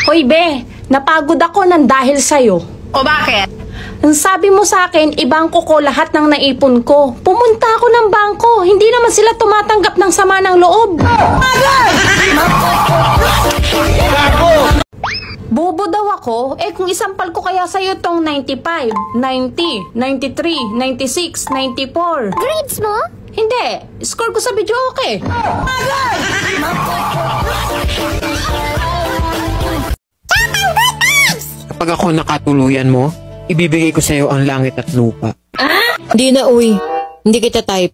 Hoy be, napagod ako nang dahil sa'yo. O bakit? Ang sabi mo sa akin, ibangko ko lahat ng naipon ko. Pumunta ako ng bangko, hindi naman sila tumatanggap ng sama ng loob. Bobo daw ako, kung isampal ko kaya sa'yo tong 95, 90, 93, 96, 94. Grades mo? Hindi, score ko sa video okay. Kapag ako nakatuluyan mo, ibibigay ko sa'yo ang langit at lupa. Di na, uy. Hindi kita type.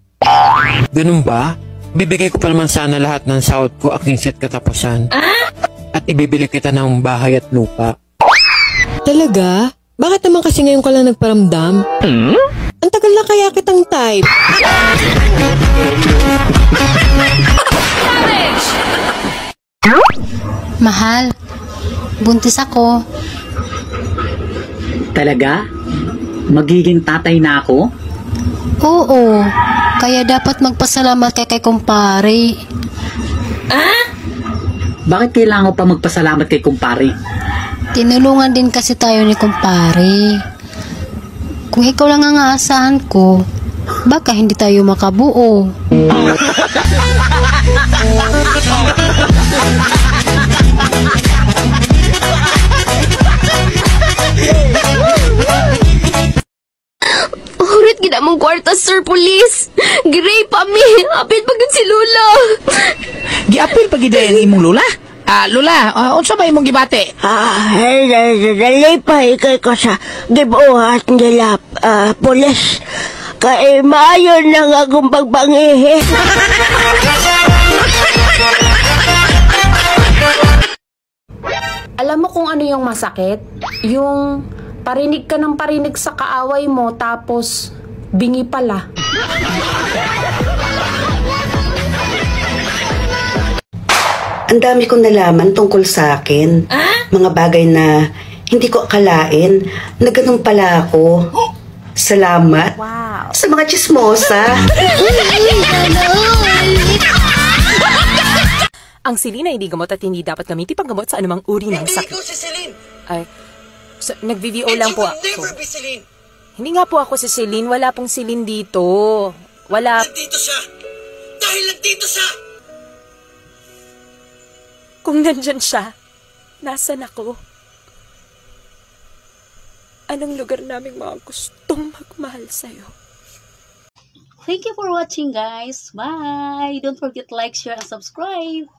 Ganun ba? Bibigay ko pa naman sana lahat ng sahod ko aking set katapusan. At ibibili kita ng bahay at lupa. Talaga? Bakit naman kasi ngayon ka lang nagparamdam? Ang tagal na kaya kitang type. Mahal, buntis ako. Talaga? Magiging tatay na ako? Oo, kaya dapat magpasalamat kay kumpare. Bakit kailangan ko pa magpasalamat kay kumpare? Tinulungan din kasi tayo ni kumpare. Kung ikaw lang ang aasahan ko, baka hindi tayo makabuo. Urit gina mong kwarta, Sir Police. Giray pa mi. Apit pagod si Lola. Giapil pag ang imong lula? Lula, unsa ba imong gibate? Dali pa ikay ko sa gibuhat nila, pulis. Kaya maayon na nga akong pagbangihi. Alam mo kung ano yung masakit? Yung parinig ka ng parinig sa kaaway mo tapos bingi pala. Ang dami kong nalaman tungkol sa akin. Mga bagay na hindi ko akalain na ganun pala ako. Salamat sa mga chismosa. Ang silin ay hindi gamot at hindi dapat gamitin panggamot sa anumang uri ng sakit. Hindi ko si Celine! Ay, nag-VVO lang po ako. Never be Celine! Hindi nga po ako si Celine. Wala pong Celine dito. Wala. Nandito siya! Dahil nandito siya! Kung nandyan siya, nasan ako? Anong lugar naming mga gustong magmahal sa'yo? Thank you for watching, guys. Bye! Don't forget to like, share, and subscribe.